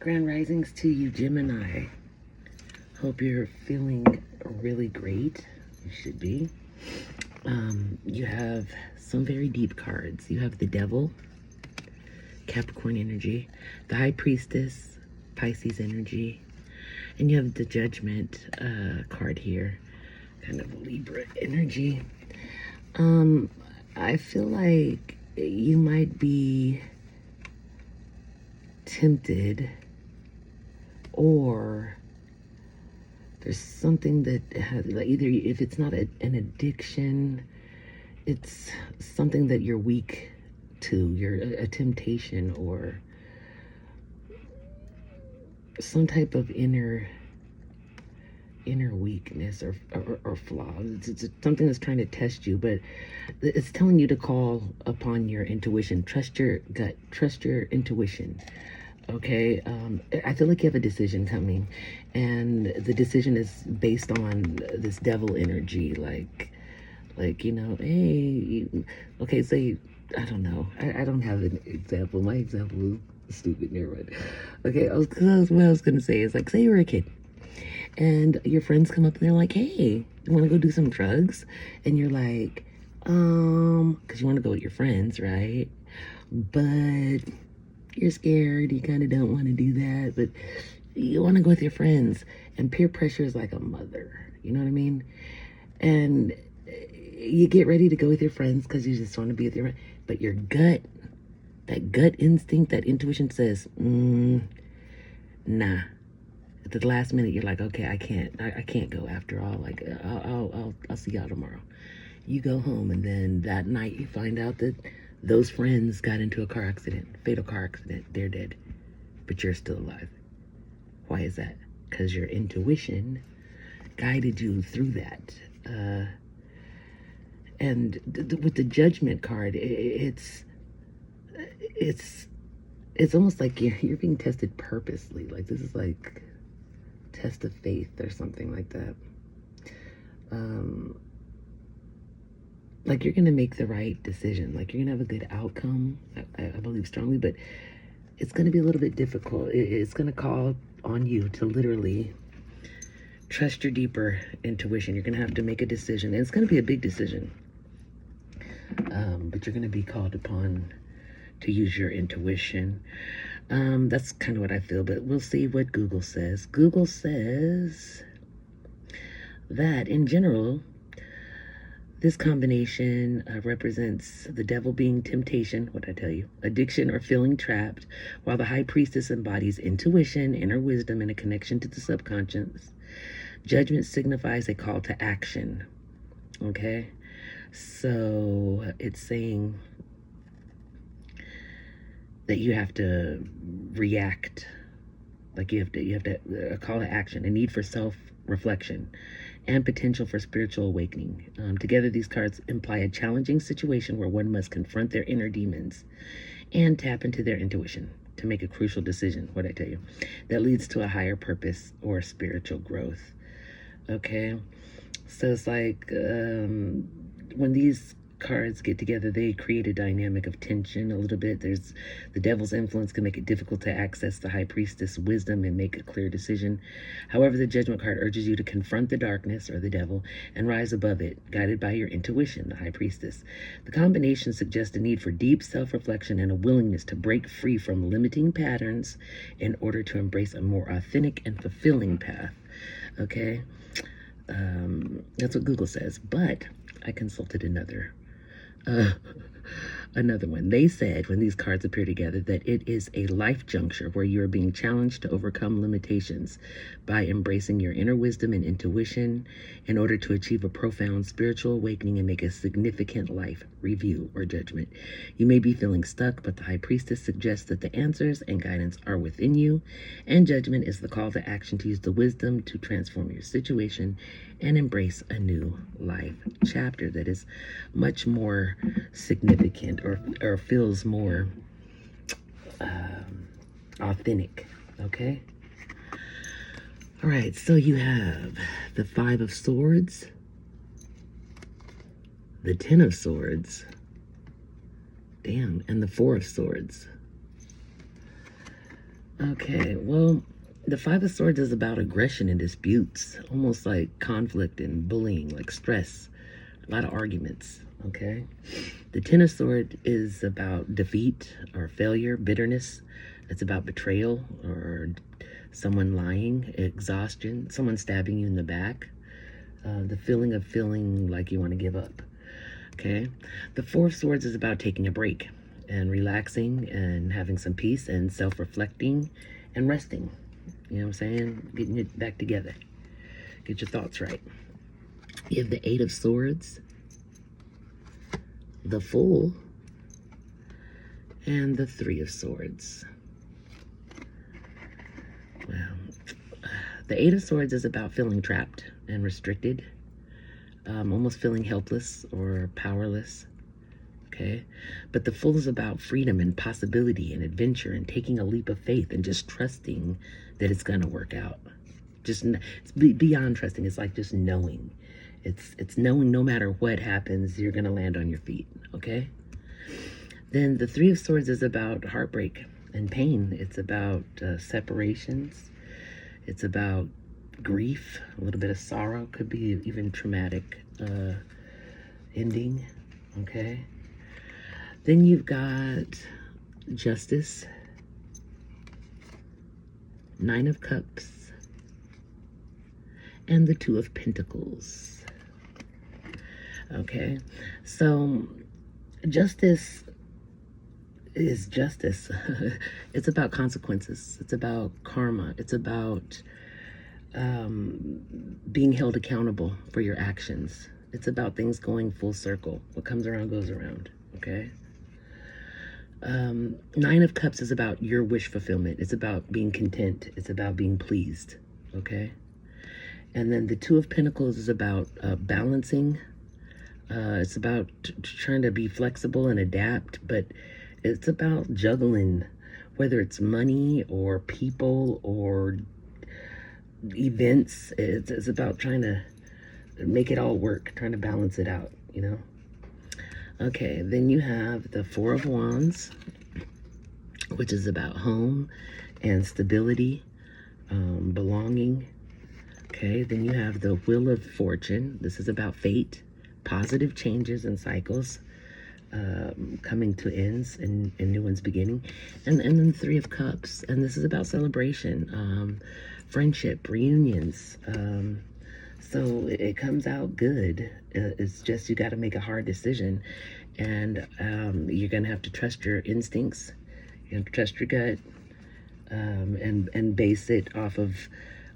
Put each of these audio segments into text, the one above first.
Grand risings to you, Gemini. Hope you're feeling really great. You should be. You have some very deep cards. You have the Devil, Capricorn energy, the High Priestess, Pisces energy, and you have the Judgment card here, kind of Libra energy. I feel like you might be tempted, or there's something that has, like, either if it's not an addiction, it's something that you're weak to, you're a temptation, or some type of inner weakness or flaw. It's something that's trying to test you, but it's telling you to call upon your intuition. Trust your gut, trust your intuition. Okay, I feel like you have a decision coming, and the decision is based on this devil energy, like hey, okay, say, I don't know, I don't have an example. My example is stupid, never mind. Okay, what I was gonna say is, like, say you're a kid, and your friends come up and they're like, hey, you want to go do some drugs? And you're like, because you want to go with your friends, right? But you're scared, you kind of don't want to do that, but you want to go with your friends, and peer pressure is like a mother, you know what I mean? And you get ready to go with your friends because you just want to be with your friends, but your gut, that gut instinct, that intuition says, nah. At the last minute, you're like, okay, I can't go after all. Like, I'll see y'all tomorrow. You go home, and then that night you find out that those friends got into a car accident, fatal car accident. They're dead, but you're still alive. Why is that? Because your intuition guided you through that. And with the Judgment card, it's almost like you're being tested purposely. Like, this is like test of faith or something like that. Like, you're gonna make the right decision, like you're gonna have a good outcome. I believe strongly, but it's gonna be a little bit difficult. It's gonna call on you to literally trust your deeper intuition. You're gonna have to make a decision, and it's gonna be a big decision, but you're gonna be called upon to use your intuition. That's kind of what I feel, but we'll see what Google says. Google says that in general, this combination represents the devil being temptation, what I tell you, addiction, or feeling trapped, while the High Priestess embodies intuition, inner wisdom, and a connection to the subconscious. Judgment signifies a call to action. Okay, so it's saying that you have to react, like you have to a call to action, a need for self-reflection, and potential for spiritual awakening. Together, these cards imply a challenging situation where one must confront their inner demons and tap into their intuition to make a crucial decision, what I tell you, that leads to a higher purpose or spiritual growth. Okay, so it's like, when these cards get together, they create a dynamic of tension a little bit. There's the devil's influence can make it difficult to access the High Priestess wisdom and make a clear decision. However, the Judgment card urges you to confront the darkness, or the devil, and rise above it, guided by your intuition, the High Priestess. The combination suggests a need for deep self-reflection and a willingness to break free from limiting patterns in order to embrace a more authentic and fulfilling path. Okay, that's what Google says, but I consulted another one. They said, when these cards appear together, that it is a life juncture where you are being challenged to overcome limitations by embracing your inner wisdom and intuition in order to achieve a profound spiritual awakening and make a significant life review or judgment. You may be feeling stuck, but the High Priestess suggests that the answers and guidance are within you, and Judgment is the call to action to use the wisdom to transform your situation and embrace a new life chapter that is much more significant, or feels more authentic. Okay, all right, so you have the Five of Swords, the Ten of Swords, damn, and the Four of Swords. Okay, well, the Five of Swords is about aggression and disputes, almost like conflict and bullying, like stress, a lot of arguments. Okay, the Ten of Swords is about defeat or failure, bitterness. It's about betrayal or someone lying, exhaustion, someone stabbing you in the back, the feeling of feeling like you want to give up. Okay, the Four of Swords is about taking a break and relaxing and having some peace and self-reflecting and resting. You know what I'm saying? Getting it back together. Get your thoughts right. You have the Eight of Swords, the Fool, and the Three of Swords. Well, the Eight of Swords is about feeling trapped and restricted, almost feeling helpless or powerless. Okay, but the Fool is about freedom and possibility and adventure and taking a leap of faith and just trusting that it's gonna work out. Just it's beyond trusting. It's like just knowing. It's knowing no matter what happens, you're gonna land on your feet. Okay. Then the Three of Swords is about heartbreak and pain. It's about separations. It's about grief, a little bit of sorrow, could be even traumatic ending. Okay. Then you've got Justice, Nine of Cups, and the Two of Pentacles. Okay, so justice is justice. It's about consequences. It's about karma. It's about being held accountable for your actions. It's about things going full circle. What comes around goes around. Okay. Nine of Cups is about your wish fulfillment. It's about being content. It's about being pleased. Okay. And then the Two of Pentacles is about balancing. It's about trying to be flexible and adapt, but it's about juggling, whether it's money or people or events. It's about trying to make it all work, trying to balance it out, you know? Okay, then you have the Four of Wands, which is about home and stability, belonging. Okay, then you have the Wheel of Fortune. This is about fate, positive changes and cycles, coming to ends and new ones beginning. And then the Three of Cups, and this is about celebration, friendship, reunions. So it comes out good. It's just you got to make a hard decision, and you're gonna have to trust your instincts. You have to trust your gut, and base it off of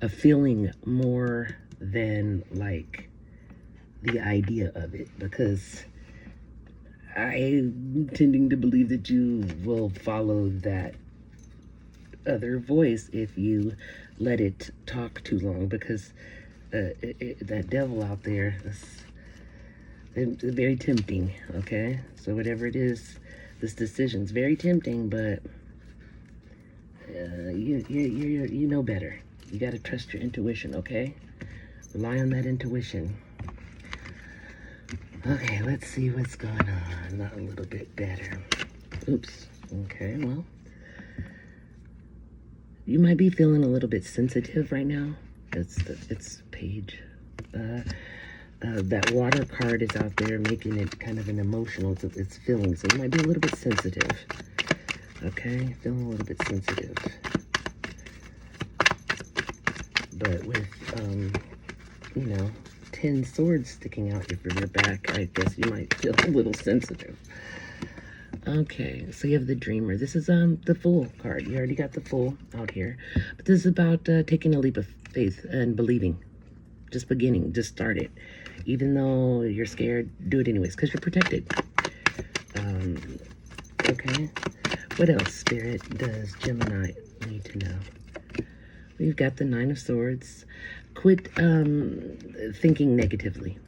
a feeling more than like the idea of it, because I'm tending to believe that you will follow that other voice if you let it talk too long, because that devil out there is very tempting. Okay, so whatever it is, this decision's very tempting, but you know better. You got to trust your intuition. Okay, rely on that intuition. Okay, let's see what's going on. Not a little bit better. Oops. Okay, well, you might be feeling a little bit sensitive right now. It's page. That water card is out there, making it kind of an emotional. It's feeling, so you might be a little bit sensitive. Okay, feeling a little bit sensitive. But with 10 swords sticking out from your back, I guess you might feel a little sensitive. Okay, so you have the Dreamer. This is the Fool card. You already got the Fool out here. But this is about taking a leap of faith and believing. Just beginning, just start it. Even though you're scared, do it anyways, because you're protected. Okay, what else, Spirit, does Gemini need to know? We've got the Nine of Swords. Quit thinking negatively.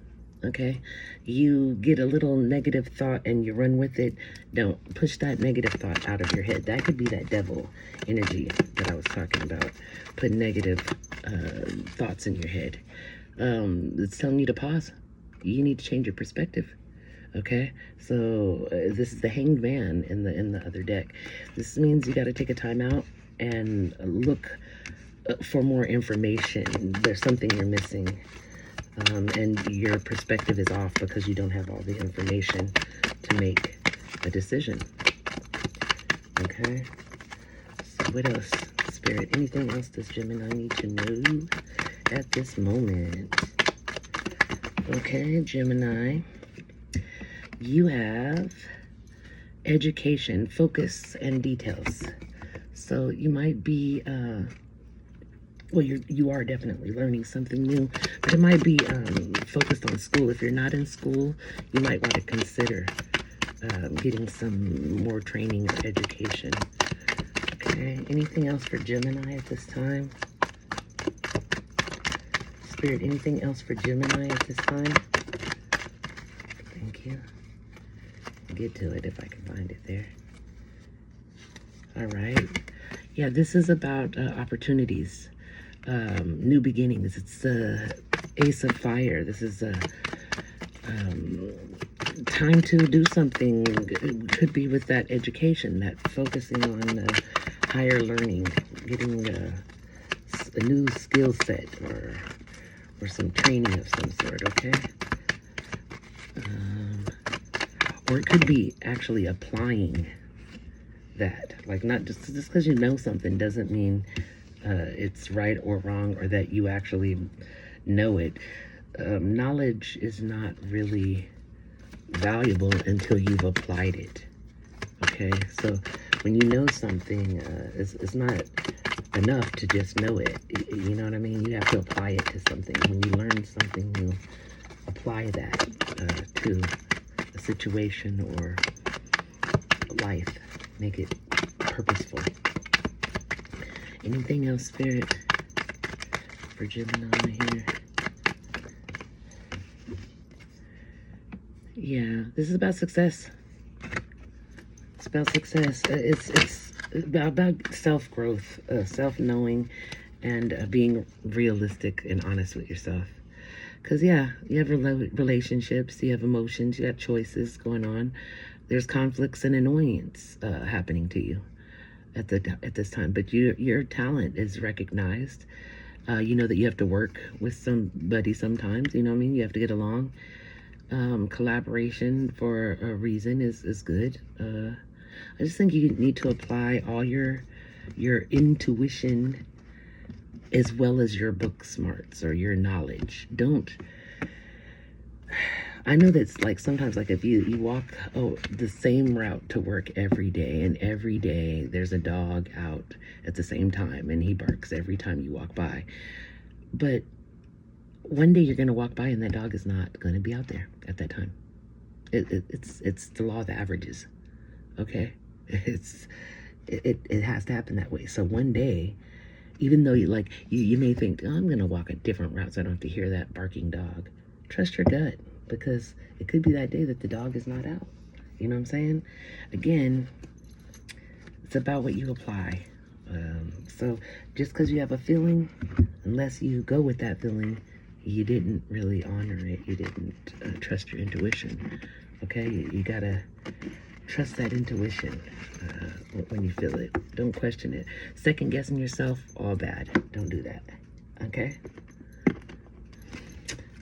Okay, you get a little negative thought and you run with it. Don't push that negative thought out of your head. That could be that devil energy that I was talking about. Put negative thoughts in your head. It's telling you to pause. You need to change your perspective. Okay, so this is the Hanged Man in the other deck. This means you got to take a time out and look for more information. There's something you're missing, and your perspective is off because you don't have all the information to make a decision. Okay, so what else, Spirit? Anything else does Gemini need to know at this moment? Okay, Gemini, you have education, focus, and details. So you might be, well, you are definitely learning something new, but it might be focused on school. If you're not in school, you might want to consider getting some more training or education. Okay, anything else for Gemini at this time? Spirit, anything else for Gemini at this time? Thank you. I'll get to it if I can find it there. All right. Yeah, this is about opportunities, new beginnings. It's the Ace of Fire. This is a time to do something. It could be with that education, that focusing on higher learning, getting a new skill set or some training of some sort, okay? Or it could be actually applying that. Like, not just because you know something doesn't mean it's right or wrong, or that you actually know it. Knowledge is not really valuable until you've applied it. Okay, so when you know something, it's not enough to just know it. You know what I mean? You have to apply it to something. When you learn something, you apply that to a situation or life. Make it purposeful. Anything else, Spirit, for Gemini here? Yeah, this is about success. It's about success. It's about self-growth, self-knowing, and being realistic and honest with yourself. Because, yeah, you have relationships, you have emotions, you have choices going on. There's conflicts and annoyance happening to you at this time. But your talent is recognized. You know that you have to work with somebody sometimes. You know what I mean? You have to get along. Collaboration for a reason is good. I just think you need to apply all your intuition as well as your book smarts or your knowledge. I know that's like sometimes, like if you walk the same route to work every day, and every day there's a dog out at the same time and he barks every time you walk by. But one day you're going to walk by and that dog is not going to be out there at that time. It's the law of averages. Okay? It has to happen that way. So one day, even though you may think, oh, I'm going to walk a different route so I don't have to hear that barking dog. Trust your gut, because it could be that day that the dog is not out. You know what I'm saying? Again, it's about what you apply. So just because you have a feeling, unless you go with that feeling, you didn't really honor it. You didn't trust your intuition. Okay? You gotta trust that intuition when you feel it. Don't question it. Second guessing yourself, all bad. Don't do that. Okay?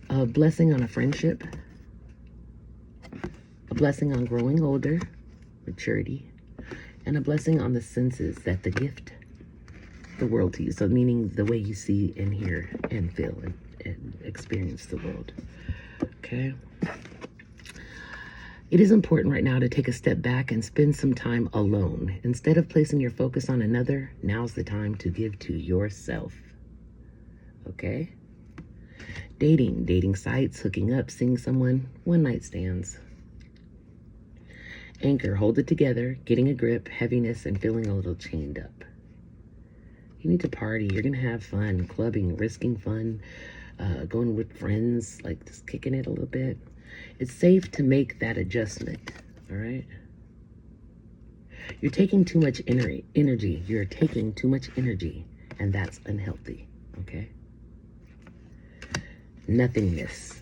A blessing on a friendship. A blessing on growing older, maturity. And a blessing on the senses, that the gift the world to you. So meaning the way you see and hear and feel and experience the world. Okay? It is important right now to take a step back and spend some time alone. Instead of placing your focus on another, now's the time to give to yourself. Okay? Dating sites, hooking up, seeing someone, one night stands. Anchor, hold it together, getting a grip, heaviness, and feeling a little chained up. You need to party. You're going to have fun, clubbing, risking fun, going with friends, like just kicking it a little bit. It's safe to make that adjustment, all right? You're taking too much energy. You're taking too much energy, and that's unhealthy, okay? Nothingness.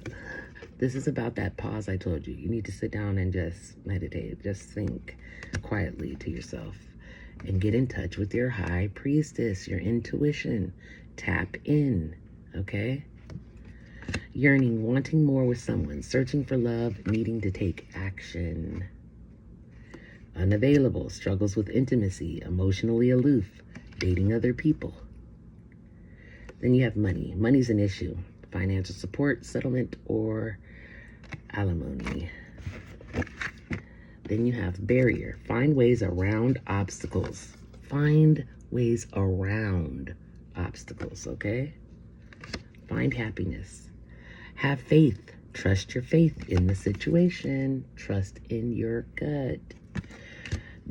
This is about that pause I told you. You need to sit down and just meditate. Just think quietly to yourself and get in touch with your high priestess, your intuition. Tap in, okay? Yearning, wanting more with someone, searching for love, needing to take action. Unavailable, struggles with intimacy, emotionally aloof, dating other people. Then you have money. Money's an issue. Financial support, settlement, or alimony. Then you have barrier. Find ways around obstacles. Find ways around obstacles, okay? Find happiness. Have faith. Trust your faith in the situation. Trust in your gut.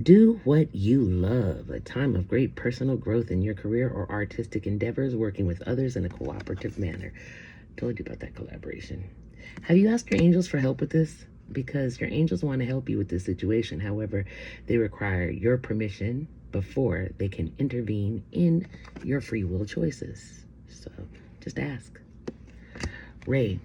Do what you love. A time of great personal growth in your career or artistic endeavors, working with others in a cooperative manner. Told you about that collaboration. Have you asked your angels for help with this? Because your angels want to help you with this situation. However, they require your permission before they can intervene in your free will choices. So just ask. Ray,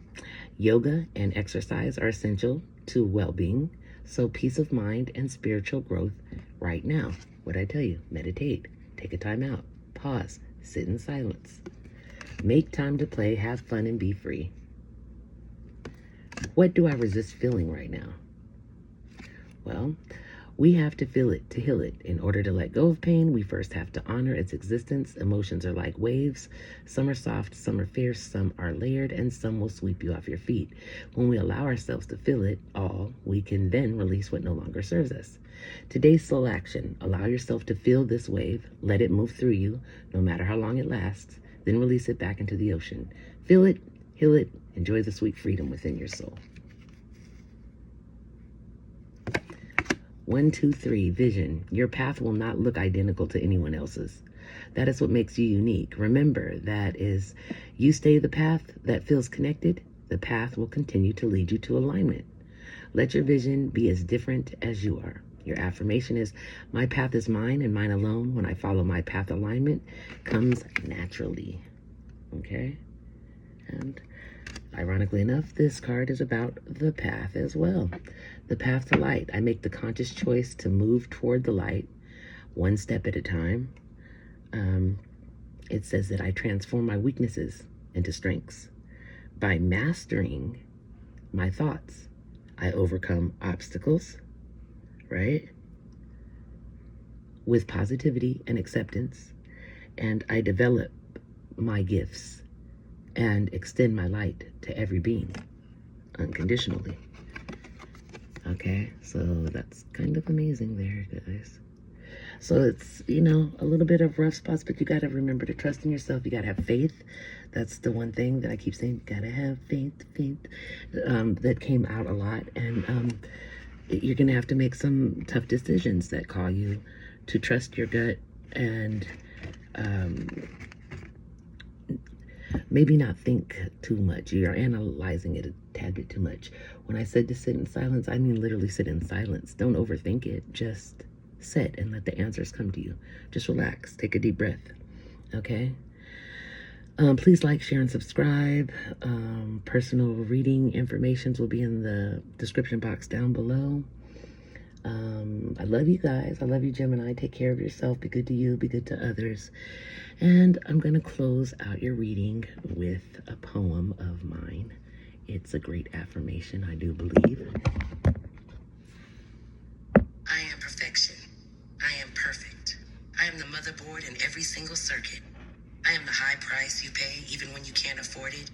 yoga and exercise are essential to well-being. So peace of mind and spiritual growth right now. What I tell you, meditate, take a time out, pause, sit in silence. Make time to play, have fun, and be free. What do I resist feeling right now? Well, we have to feel it to heal it. In order to let go of pain, we first have to honor its existence. Emotions are like waves. Some are soft, some are fierce, some are layered, and some will sweep you off your feet. When we allow ourselves to feel it all, we can then release what no longer serves us. Today's soul action: allow yourself to feel this wave. Let it move through you, no matter how long it lasts. Then release it back into the ocean. Feel it, heal it, enjoy the sweet freedom within your soul. 1, 2, 3, vision. Your path will not look identical to anyone else's. That is what makes you unique. Remember, that is, you stay the path that feels connected, the path will continue to lead you to alignment. Let your vision be as different as you are. Your affirmation is, my path is mine and mine alone. When I follow my path, alignment comes naturally. Okay? And ironically enough, this card is about the path as well. The path to light. I make the conscious choice to move toward the light, one step at a time. It says that I transform my weaknesses into strengths. By mastering my thoughts, I overcome obstacles, right? With positivity and acceptance. And I develop my gifts and extend my light to every being unconditionally. Okay, so that's kind of amazing there, guys. So it's, a little bit of rough spots, but you got to remember to trust in yourself. You got to have faith. That's the one thing that I keep saying. You got to have faith. That came out a lot. And you're going to have to make some tough decisions that call you to trust your gut and maybe not think too much. You're analyzing it a tad bit too much. When I said to sit in silence, I mean literally sit in silence. Don't overthink it. Just sit and let the answers come to you. Just relax. Take a deep breath. Okay? Please like, share, and subscribe. Personal reading informations will be in the description box down below. I love you guys. I love you, Gemini. Take care of yourself. Be good to you. Be good to others. And I'm going to close out your reading with a poem of mine. It's a great affirmation, I do believe. I am perfection. I am perfect. I am the motherboard in every single circuit. I am the high price you pay even when you can't afford it.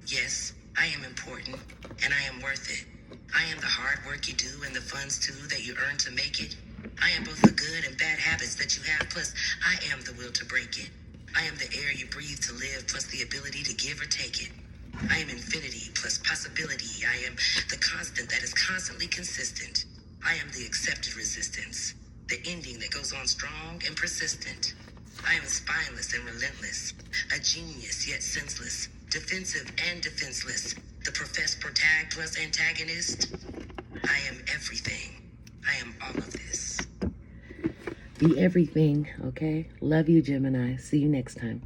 Yes, I am important, and I am worth it. I am the hard work you do and the funds too that you earn to make it. I am both the good and bad habits that you have, plus I am the will to break it. I am the air you breathe to live, plus the ability to give or take it. I am infinity plus possibility. I am the constant that is constantly consistent. I am the accepted resistance, the ending that goes on strong and persistent. I am spineless and relentless, a genius yet senseless, defensive and defenseless, the professed protag plus antagonist. I am everything. I am all of this. Be everything, okay? Love you, Gemini. See you next time.